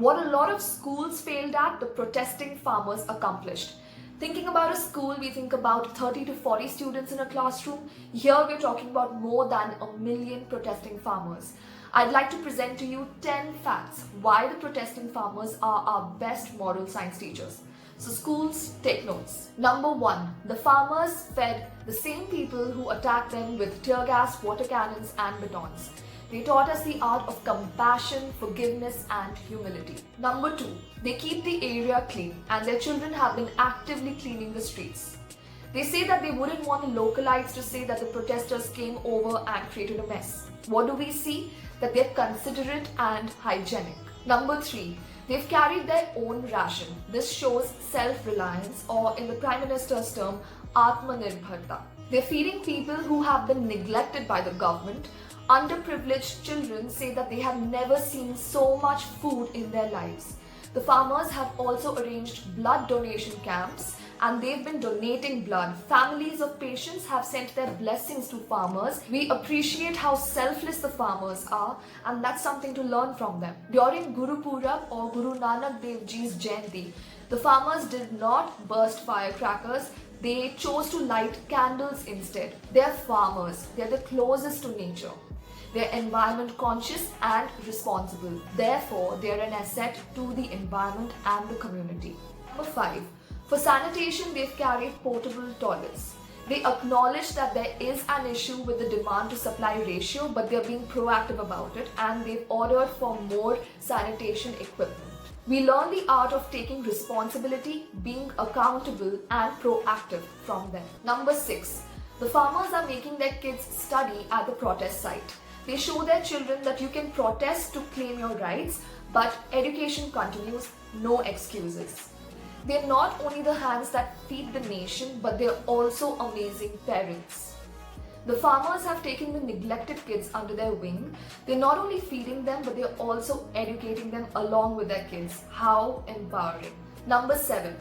What a lot of schools failed at, the protesting farmers accomplished. Thinking about a school, we think about 30 to 40 students in a classroom. Here we're talking about more than a million protesting farmers. I'd like to present to you 10 facts why the protesting farmers are our best moral science teachers. So schools, take notes. Number 1. The farmers fed the same people who attacked them with tear gas, water cannons and batons. They taught us the art of compassion, forgiveness and humility. Number 2. They keep the area clean and their children have been actively cleaning the streets. They say that they wouldn't want the localites to say that the protesters came over and created a mess. What do we see? That they're considerate and hygienic. Number 3. They've carried their own ration. This shows self-reliance, or in the Prime Minister's term, Atmanirbharta. They're feeding people who have been neglected by the government. Underprivileged children say that they have never seen so much food in their lives. The farmers have also arranged blood donation camps and they've been donating blood. Families of patients have sent their blessings to farmers. We appreciate how selfless the farmers are, and that's something to learn from them. During Guru Purab or Guru Nanak Dev Ji's Jayanti, the farmers did not burst firecrackers. They chose to light candles instead. They're farmers. They're the closest to nature. They're environment conscious and responsible. Therefore, they're an asset to the environment and the community. Number 5. For sanitation, they've carried portable toilets. They acknowledge that there is an issue with the demand to supply ratio, but they're being proactive about it and they've ordered for more sanitation equipment. We learn the art of taking responsibility, being accountable and proactive from them. Number 6. The farmers are making their kids study at the protest site. They show their children that you can protest to claim your rights, but education continues, no excuses. They're not only the hands that feed the nation, but they're also amazing parents. The farmers have taken the neglected kids under their wing. They're not only feeding them, but they're also educating them along with their kids. How empowering. Number 7.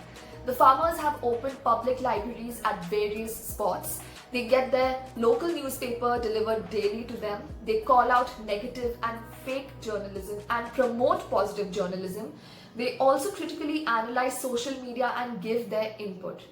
The farmers have opened public libraries at various spots. They get their local newspaper delivered daily to them. They call out negative and fake journalism and promote positive journalism. They also critically analyze social media and give their input.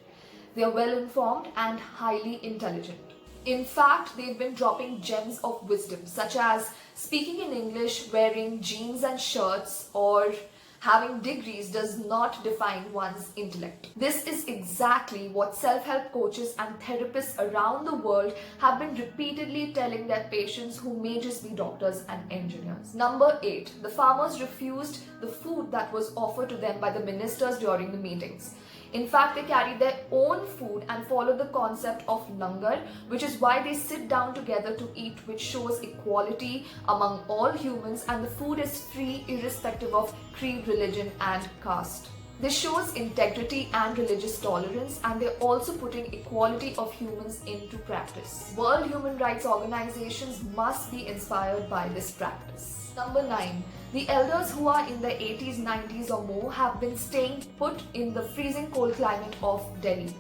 They are well informed and highly intelligent. In fact, they've been dropping gems of wisdom, such as speaking in English, wearing jeans and shirts, or having degrees does not define one's intellect. This is exactly what self-help coaches and therapists around the world have been repeatedly telling their patients who may just be doctors and engineers. Number 8. The farmers refused the food that was offered to them by the ministers during the meetings. In fact, they carried their own food and followed the concept of langar, which is why they sit down together to eat, which shows equality among all humans, and the food is free irrespective of creed, religion and caste. This shows integrity and religious tolerance, and they're also putting equality of humans into practice. World human rights organizations must be inspired by this practice. Number 9. The elders who are in their 80s, 90s or more have been staying put in the freezing cold climate of Delhi.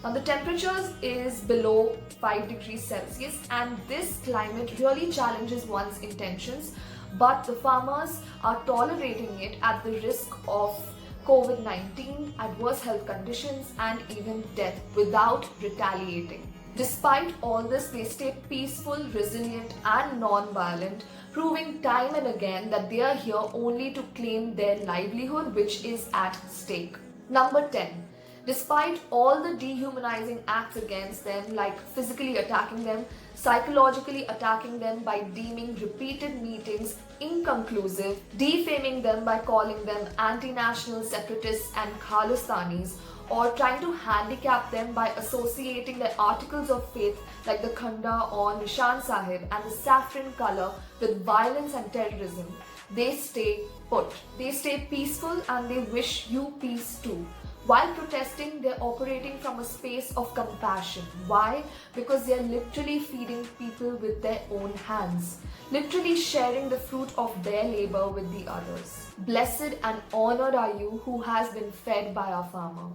Now the temperature is below 5 degrees Celsius and this climate really challenges one's intentions, but the farmers are tolerating it at the risk of COVID-19, adverse health conditions and even death without retaliating. Despite all this, they stay peaceful, resilient and non-violent, proving time and again that they are here only to claim their livelihood, which is at stake. Number 10. Despite all the dehumanizing acts against them, like physically attacking them, psychologically attacking them by deeming repeated meetings inconclusive, defaming them by calling them anti-national separatists and Khalistanis, or trying to handicap them by associating their articles of faith like the Khanda on Nishan Sahib and the saffron color with violence and terrorism, they stay put. They stay peaceful and they wish you peace too. While protesting, they're operating from a space of compassion. Why? Because they're literally feeding people with their own hands, literally sharing the fruit of their labor with the others. Blessed and honored are you who has been fed by our farmer.